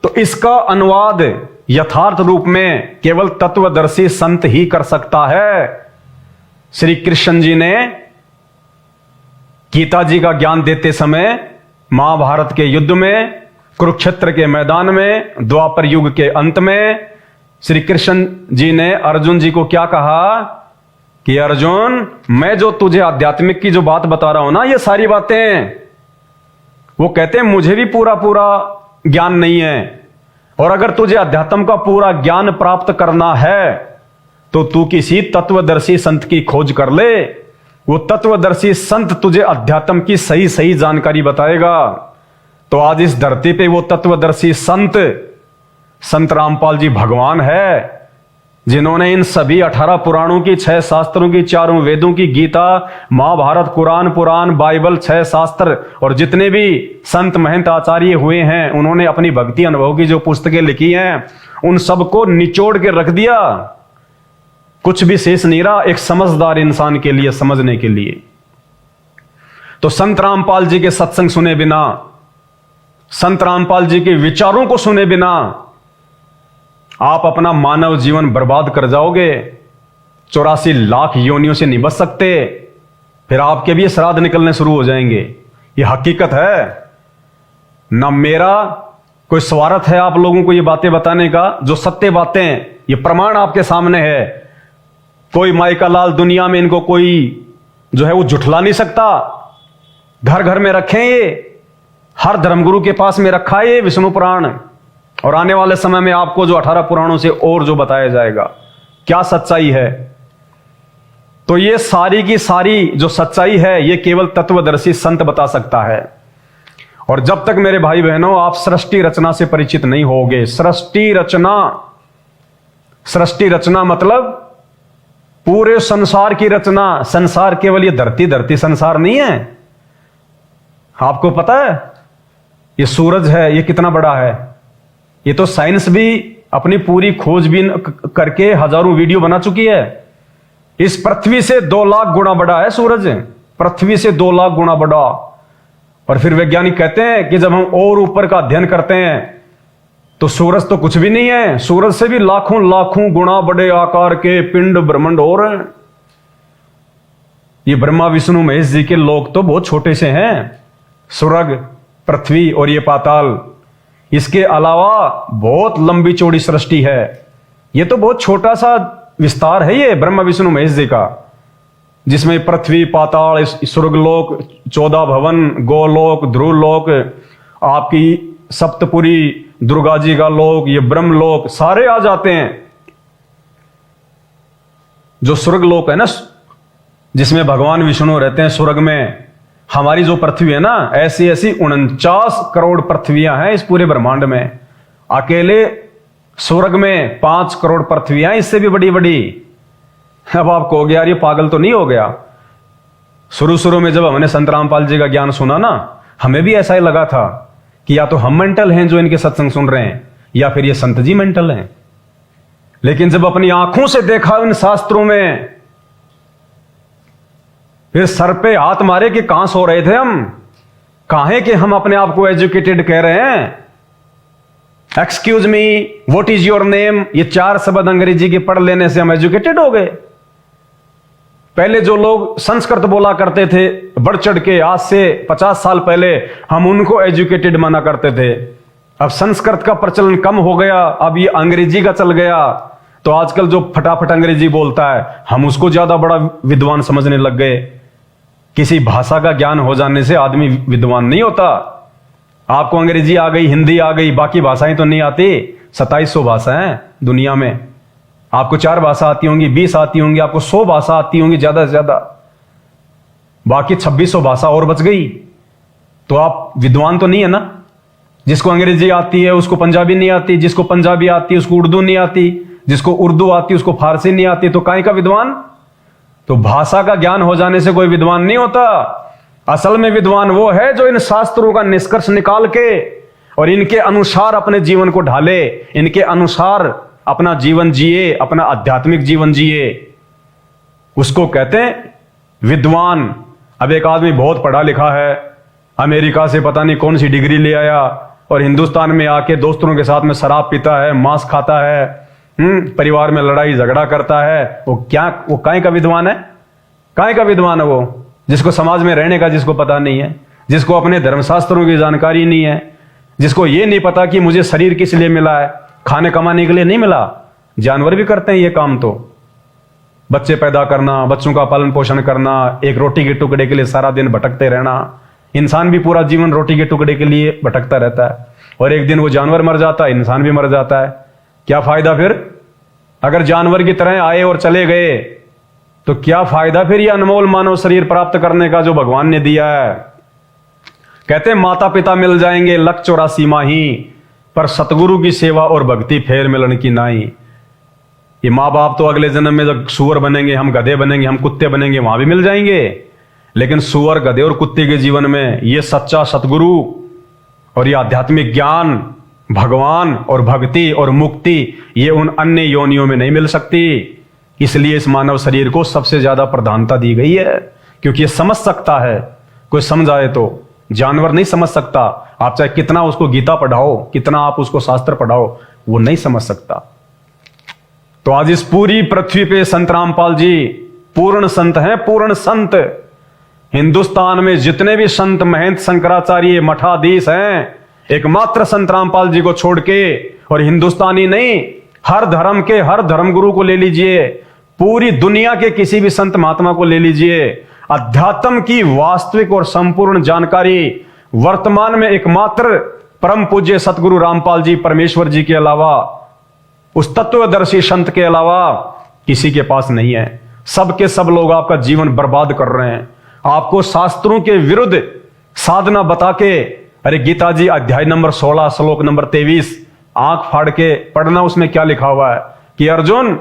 Speaker 1: तो इसका अनुवाद यथार्थ रूप में केवल तत्वदर्शी संत ही कर सकता है। श्री कृष्ण जी ने गीता जी का ज्ञान देते समय महाभारत के युद्ध में, कुरुक्षेत्र के मैदान में, द्वापर युग के अंत में श्री कृष्ण जी ने अर्जुन जी को क्या कहा कि अर्जुन, मैं जो तुझे आध्यात्मिक की जो बात बता रहा हूं ना, ये सारी बातें, वो कहते हैं मुझे भी पूरा पूरा ज्ञान नहीं है, और अगर तुझे अध्यात्म का पूरा ज्ञान प्राप्त करना है तो तू किसी तत्वदर्शी संत की खोज कर ले। वो तत्वदर्शी संत तुझे अध्यात्म की सही सही जानकारी बताएगा। तो आज इस धरती पे वो तत्वदर्शी संत रामपाल जी भगवान है, जिन्होंने इन सभी 18 पुराणों की, 6 शास्त्रों की, 4 वेदों की, गीता, महाभारत, कुरान, पुराण, बाइबल, 6 शास्त्र और जितने भी संत महंत आचार्य हुए हैं, उन्होंने अपनी भक्ति अनुभव की जो पुस्तकें लिखी हैं, उन सबको निचोड़ के रख दिया। कुछ भी शेष नहीं रहा एक समझदार इंसान के लिए समझने के लिए। तो संत रामपाल जी के सत्संग सुने बिना, संत रामपाल जी के विचारों को सुने बिना आप अपना मानव जीवन बर्बाद कर जाओगे। 84 लाख योनियों से नहीं बच सकते, फिर आपके भी श्राद्ध निकलने शुरू हो जाएंगे। ये हकीकत है। ना मेरा कोई स्वार्थ है आप लोगों को ये बातें बताने का, जो सत्य बातें ये प्रमाण आपके सामने है। कोई माई का लाल दुनिया में इनको कोई जो है वो झुठला नहीं सकता। घर घर में रखें, ये हर धर्मगुरु के पास में रखा है ये विष्णु पुराण, और आने वाले समय में आपको जो 18 पुराणों से और जो बताया जाएगा क्या सच्चाई है। तो ये सारी की सारी जो सच्चाई है ये केवल तत्वदर्शी संत बता सकता है। और जब तक मेरे भाई बहनों आप सृष्टि रचना से परिचित नहीं होगे, सृष्टि रचना मतलब पूरे संसार की रचना। संसार केवल ये धरती संसार नहीं है। आपको पता है ये सूरज है, ये कितना बड़ा है। ये तो साइंस भी अपनी पूरी खोजबीन करके हजारों वीडियो बना चुकी है। इस पृथ्वी से 2 लाख गुना बड़ा है सूरज, पृथ्वी से 2 लाख गुना बड़ा। और फिर वैज्ञानिक कहते हैं कि जब हम और ऊपर का अध्ययन करते हैं तो सूरज तो कुछ भी नहीं है, सूरज से भी लाखों लाखों गुना बड़े आकार के पिंड ब्रह्मांड और हैं। ये ब्रह्मा विष्णु महेश जी के लोक तो बहुत छोटे से हैं, स्वर्ग, पृथ्वी और ये पाताल। इसके अलावा बहुत लंबी चौड़ी सृष्टि है। ये तो बहुत छोटा सा विस्तार है ये ब्रह्मा विष्णु महेश जी का, जिसमें पृथ्वी, पाताल, स्वर्गलोक, 14 भवन, गोलोक, ध्रुवलोक, आपकी सप्तपुरी, दुर्गा जी का लोक, ये ब्रह्मलोक सारे आ जाते हैं। जो स्वर्गलोक है ना, जिसमें भगवान विष्णु रहते हैं स्वर्ग में, हमारी जो पृथ्वी है ना, ऐसी ऐसी 49 करोड़ पृथ्वियां हैं इस पूरे ब्रह्मांड में। अकेले स्वर्ग में 5 करोड़ पृथ्वियां, इससे भी बड़ी बड़ी। अब आप कहोगे यार ये पागल तो नहीं हो गया। शुरू में जब हमने संत रामपाल जी का ज्ञान सुना ना, हमें भी ऐसा ही लगा था कि या तो हम मेंटल हैं जो इनके सत्संग सुन रहे हैं, या फिर ये संत जी मेंटल हैं। लेकिन जब अपनी आंखों से देखा इन शास्त्रों में, फिर सर पे हाथ मारे कि कहां सो रहे थे हम, कहां कि हम अपने आप को एजुकेटेड कह रहे हैं। Excuse me, what is your name, ये 4 शब्द अंग्रेजी के पढ़ लेने से हम एजुकेटेड हो गए। पहले जो लोग संस्कृत बोला करते थे बढ़ चढ़ के, आज से 50 साल पहले, हम उनको एजुकेटेड माना करते थे। अब संस्कृत का प्रचलन कम हो गया, अब ये अंग्रेजी का चल गया। तो आजकल जो फटाफट अंग्रेजी बोलता है, हम उसको ज्यादा बड़ा विद्वान समझने लग गए। किसी भाषा का ज्ञान हो जाने से आदमी विद्वान नहीं होता। आपको अंग्रेजी आ गई, हिंदी आ गई, बाकी भाषाएं तो नहीं आती। 2700 भाषाएं दुनिया में। आपको 4 भाषा आती होंगी, 20 आती होंगी, आपको 100 भाषा आती होंगी ज्यादा से ज्यादा, बाकी 2600 भाषा और बच गई। तो आप विद्वान तो नहीं है ना। जिसको अंग्रेजी आती है उसको पंजाबी नहीं आती, जिसको पंजाबी आती है उसको उर्दू नहीं आती, जिसको उर्दू आती है उसको फारसी नहीं आती। तो काहे का विद्वान। तो भाषा का ज्ञान हो जाने से कोई विद्वान नहीं होता। असल में विद्वान वो है जो इन शास्त्रों का निष्कर्ष निकाल के और इनके अनुसार अपने जीवन को ढाले, इनके अनुसार अपना जीवन जिए, अपना आध्यात्मिक जीवन जिए, उसको कहते हैं विद्वान। अब एक आदमी बहुत पढ़ा लिखा है, अमेरिका से पता नहीं कौन सी डिग्री ले आया, और हिंदुस्तान में आके दोस्तों के साथ में शराब पीता है, मांस खाता है, परिवार में लड़ाई झगड़ा करता है। वो काहे का विद्वान है। काहे का विद्वान है वो, जिसको समाज में रहने का जिसको पता नहीं है, जिसको अपने धर्मशास्त्रों की जानकारी नहीं है, जिसको ये नहीं पता कि मुझे शरीर किस लिए मिला है, खाने कमाने के लिए नहीं मिला। जानवर भी करते हैं ये काम। तो बच्चे पैदा करना, बच्चों का पालन पोषण करना, एक रोटी के टुकड़े के लिए सारा दिन भटकते रहना। इंसान भी पूरा जीवन रोटी के टुकड़े के लिए भटकता रहता है, और एक दिन वो जानवर मर जाता है, इंसान भी मर जाता है। क्या फायदा फिर? अगर जानवर की तरह आए और चले गए तो क्या फायदा फिर ये अनमोल मानव शरीर प्राप्त करने का जो भगवान ने दिया है। कहते हैं माता पिता मिल जाएंगे लख 84 माही, पर सतगुरु की सेवा और भक्ति फेर मिलन की नाई। ये माँ बाप तो अगले जन्म में जब सुअर बनेंगे, हम गधे बनेंगे, हम कुत्ते बनेंगे, वहां भी मिल जाएंगे। लेकिन सुअर, गधे और कुत्ते के जीवन में ये सच्चा सतगुरु और ये आध्यात्मिक ज्ञान, भगवान और भक्ति और मुक्ति, ये उन अन्य योनियों में नहीं मिल सकती। इसलिए इस मानव शरीर को सबसे ज्यादा प्रधानता दी गई है, क्योंकि ये समझ सकता है। कोई समझाए तो, जानवर नहीं समझ सकता। आप चाहे कितना उसको गीता पढ़ाओ, कितना आप उसको शास्त्र पढ़ाओ, वो नहीं समझ सकता। तो आज इस पूरी पृथ्वी पे संत रामपाल जी पूर्ण संत हैं, पूर्ण संत। हिंदुस्तान में जितने भी संत, महंत, शंकराचार्य, मठाधीश हैं, एकमात्र संत रामपाल जी को छोड़ के, और हिंदुस्तानी नहीं, हर धर्म के हर धर्मगुरु को ले लीजिए, पूरी दुनिया के किसी भी संत महात्मा को ले लीजिए, अध्यात्म की वास्तविक और संपूर्ण जानकारी वर्तमान में एकमात्र परम पूज्य सतगुरु रामपाल जी परमेश्वर जी के अलावा, उस तत्वदर्शी संत के अलावा किसी के पास नहीं है। सब के सब लोग आपका जीवन बर्बाद कर रहे हैं, आपको शास्त्रों के विरुद्ध साधना बता के। अरे गीता जी अध्याय नंबर 16 श्लोक नंबर 23 आंख फाड़ के पढ़ना, उसमें क्या लिखा हुआ है कि अर्जुन,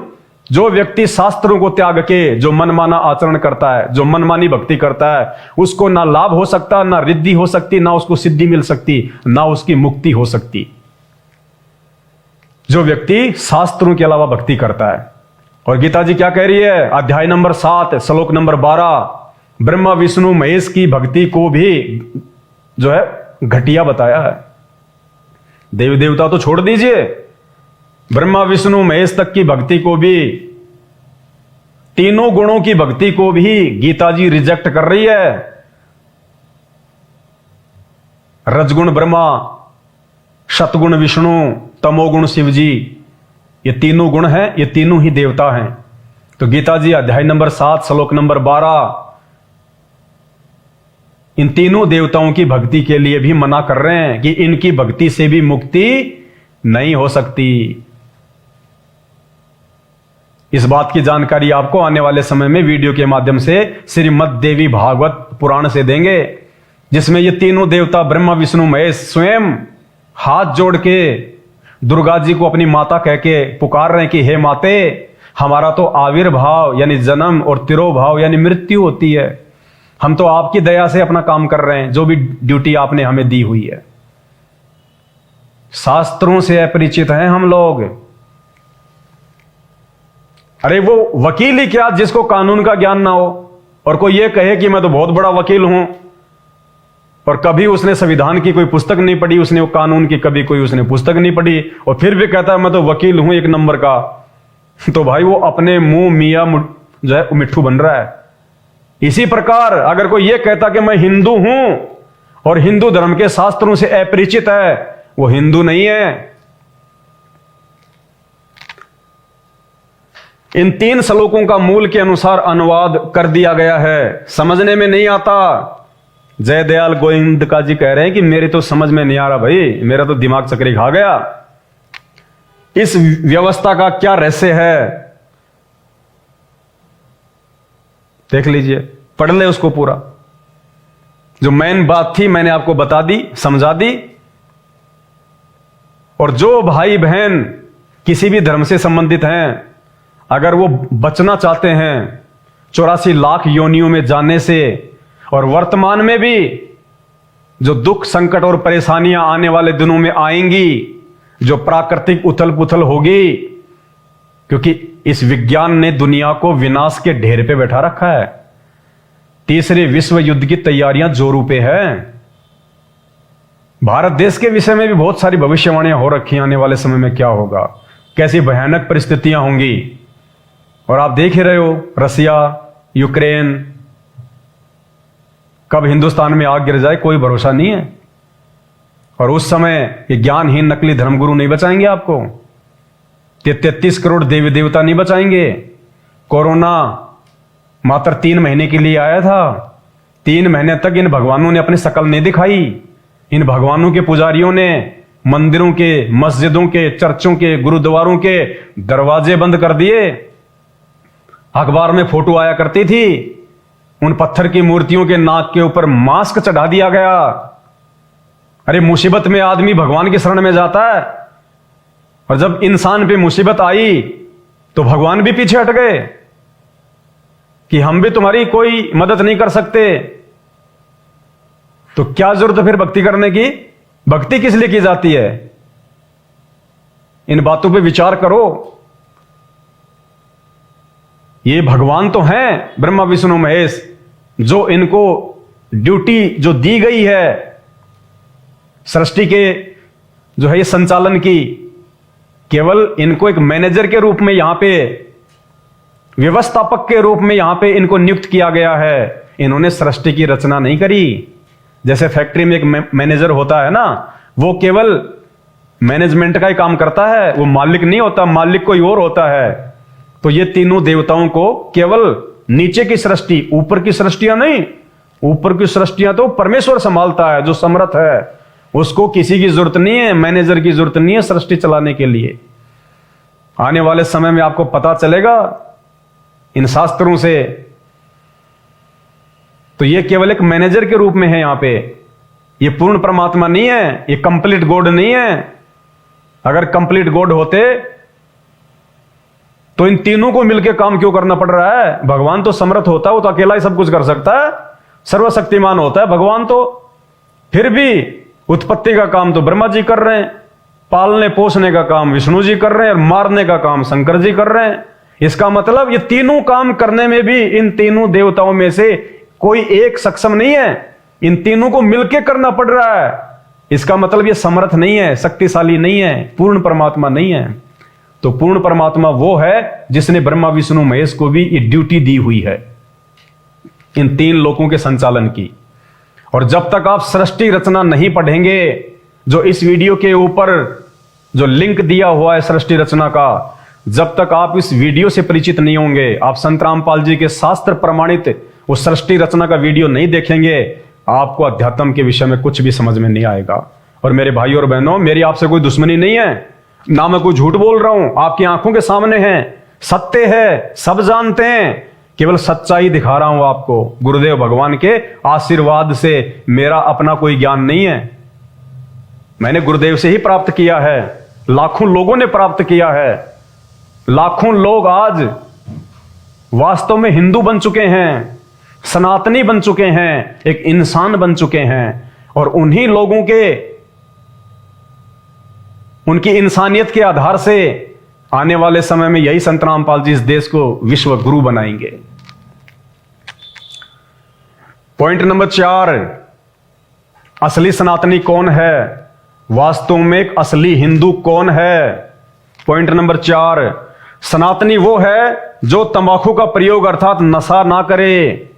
Speaker 1: जो व्यक्ति शास्त्रों को त्याग के जो मनमाना आचरण करता है, जो मनमानी भक्ति करता है, उसको ना लाभ हो सकता, ना रिद्धि हो सकती, ना उसको सिद्धि मिल सकती, ना उसकी मुक्ति हो सकती। जो व्यक्ति शास्त्रों के अलावा भक्ति करता है। और गीता जी क्या कह रही है? अध्याय नंबर 7 श्लोक नंबर 12, ब्रह्मा विष्णु महेश की भक्ति को भी जो है घटिया बताया है। देवी देवता तो छोड़ दीजिए, ब्रह्मा विष्णु महेश तक की भक्ति को भी, तीनों गुणों की भक्ति को भी गीता जी रिजेक्ट कर रही है। रजगुण ब्रह्मा, सतगुण विष्णु, तमोगुण शिव जी, ये तीनों गुण हैं, ये तीनों ही देवता हैं। तो गीता जी अध्याय नंबर 7 श्लोक नंबर 12 इन तीनों देवताओं की भक्ति के लिए भी मना कर रहे हैं कि इनकी भक्ति से भी मुक्ति नहीं हो सकती। इस बात की जानकारी आपको आने वाले समय में वीडियो के माध्यम से श्रीमद् देवी भागवत पुराण से देंगे, जिसमें ये तीनों देवता ब्रह्मा विष्णु महेश स्वयं हाथ जोड़ के दुर्गा जी को अपनी माता कह के पुकार रहे हैं कि हे माते, हमारा तो आविर्भाव यानी जन्म और तिरोभाव यानी मृत्यु होती है। हम तो आपकी दया से अपना काम कर रहे हैं, जो भी ड्यूटी आपने हमें दी हुई है। शास्त्रों से अपरिचित हैं हम लोग। अरे वो वकील ही क्या जिसको कानून का ज्ञान ना हो, और कोई ये कहे कि मैं तो बहुत बड़ा वकील हूं, और कभी उसने संविधान की कोई पुस्तक नहीं पढ़ी, उसने वो कानून की कभी कोई उसने पुस्तक नहीं पढ़ी, और फिर भी कहता है मैं तो वकील हूं 1 नंबर का। तो भाई वो अपने मुंह मियां जो है मिट्ठू बन रहा है। इसी प्रकार अगर कोई ये कहता कि मैं हिंदू हूं और हिंदू धर्म के शास्त्रों से अपरिचित है, वो हिंदू नहीं है। इन 3 श्लोकों का मूल के अनुसार अनुवाद कर दिया गया है, समझने में नहीं आता। जय दयाल गोविंद का जी कह रहे हैं कि मेरी तो समझ में नहीं आ रहा भाई, मेरा तो दिमाग चक्री खा गया। इस व्यवस्था का क्या रहस्य है, देख लीजिए, पढ़ ले उसको पूरा। जो मेन बात थी मैंने आपको बता दी, समझा दी। और जो भाई बहन किसी भी धर्म से संबंधित हैं, अगर वो बचना चाहते हैं 84 लाख योनियों में जाने से, और वर्तमान में भी जो दुख संकट और परेशानियां आने वाले दिनों में आएंगी, जो प्राकृतिक उथल पुथल होगी, क्योंकि इस विज्ञान ने दुनिया को विनाश के ढेर पे बैठा रखा है। तीसरे विश्व युद्ध की तैयारियां जोरों पे है। भारत देश के विषय में भी बहुत सारी भविष्यवाणियां हो रखी हैं, आने वाले समय में क्या होगा, कैसी भयानक परिस्थितियां होंगी। और आप देख ही रहे हो, रसिया, यूक्रेन, कब हिंदुस्तान में आग गिर जाए कोई भरोसा नहीं है। और उस समय ये ज्ञानहीन नकली धर्मगुरु नहीं बचाएंगे आपको। 33 करोड़ देवी देवता नहीं बचाएंगे। कोरोना मात्र 3 महीने के लिए आया था। 3 महीने तक इन भगवानों ने अपनी शकल नहीं दिखाई। इन भगवानों के पुजारियों ने मंदिरों के, मस्जिदों के, चर्चों के, गुरुद्वारों के दरवाजे बंद कर दिए। अखबार में फोटो आया करती थी, उन पत्थर की मूर्तियों के नाक के ऊपर मास्क चढ़ा दिया गया। अरे मुसीबत में आदमी भगवान की शरण में जाता है, और जब इंसान पे मुसीबत आई तो भगवान भी पीछे हट गए कि हम भी तुम्हारी कोई मदद नहीं कर सकते। तो क्या जरूरत फिर भक्ति करने की? भक्ति किस लिए की जाती है? इन बातों पे विचार करो। ये भगवान तो हैं ब्रह्मा विष्णु महेश, जो इनको ड्यूटी जो दी गई है सृष्टि के जो है ये संचालन की, केवल इनको एक मैनेजर के रूप में यहां पे, व्यवस्थापक के रूप में यहां पे इनको नियुक्त किया गया है। इन्होंने सृष्टि की रचना नहीं करी। जैसे फैक्ट्री में एक मैनेजर होता है ना, वो केवल मैनेजमेंट का ही काम करता है, वो मालिक नहीं होता, मालिक कोई और होता है। तो ये तीनों देवताओं को केवल नीचे की सृष्टि, ऊपर की सृष्टियां नहीं, ऊपर की सृष्टियां तो परमेश्वर संभालता है जो समर्थ है, उसको किसी की जरूरत नहीं है, मैनेजर की जरूरत नहीं है सृष्टि चलाने के लिए। आने वाले समय में आपको पता चलेगा इन शास्त्रों से। तो ये केवल एक मैनेजर के रूप में है यहां पे, ये पूर्ण परमात्मा नहीं है, ये कंप्लीट गॉड नहीं है। अगर कंप्लीट गॉड होते तो इन तीनों को मिलकर काम क्यों करना पड़ रहा है? भगवान तो समर्थ होता है, वो तो अकेला ही सब कुछ कर सकता है, सर्वशक्तिमान होता है भगवान तो। फिर भी उत्पत्ति का काम तो ब्रह्मा जी कर रहे हैं, पालने पोसने का काम विष्णु जी कर रहे हैं, और मारने का काम शंकर जी कर रहे हैं। इसका मतलब ये तीनों काम करने में भी इन तीनों देवताओं में से कोई एक सक्षम नहीं है, इन तीनों को मिलकर करना पड़ रहा है। इसका मतलब ये समर्थ नहीं है, शक्तिशाली नहीं है, पूर्ण परमात्मा नहीं है। तो पूर्ण परमात्मा वो है जिसने ब्रह्मा विष्णु महेश को भी ये ड्यूटी दी हुई है इन 3 लोकों के संचालन की। और जब तक आप सृष्टि रचना नहीं पढ़ेंगे, जो इस वीडियो के ऊपर जो लिंक दिया हुआ है सृष्टि रचना का, जब तक आप इस वीडियो से परिचित नहीं होंगे, आप संत रामपाल जी के शास्त्र प्रमाणित वो सृष्टि रचना का वीडियो नहीं देखेंगे, आपको अध्यात्म के विषय में कुछ भी समझ में नहीं आएगा। और मेरे भाइयों और बहनों, मेरी आपसे कोई दुश्मनी नहीं है, ना मैं कोई झूठ बोल रहा हूं, आपकी आंखों के सामने है, सत्य है, सब जानते हैं, केवल सच्चाई दिखा रहा हूं आपको गुरुदेव भगवान के आशीर्वाद से। मेरा अपना कोई ज्ञान नहीं है, मैंने गुरुदेव से ही प्राप्त किया है, लाखों लोगों ने प्राप्त किया है। लाखों लोग आज वास्तव में हिंदू बन चुके हैं, सनातनी बन चुके हैं, एक इंसान बन चुके हैं, और उन्हीं लोगों के, उनकी इंसानियत के आधार से आने वाले समय में यही संत रामपाल जी इस देश को विश्व गुरु बनाएंगे। पॉइंट नंबर 4, असली सनातनी कौन है? वास्तव में एक असली हिंदू कौन है? पॉइंट नंबर 4, सनातनी वो है जो तंबाकू का प्रयोग अर्थात नशा ना करे,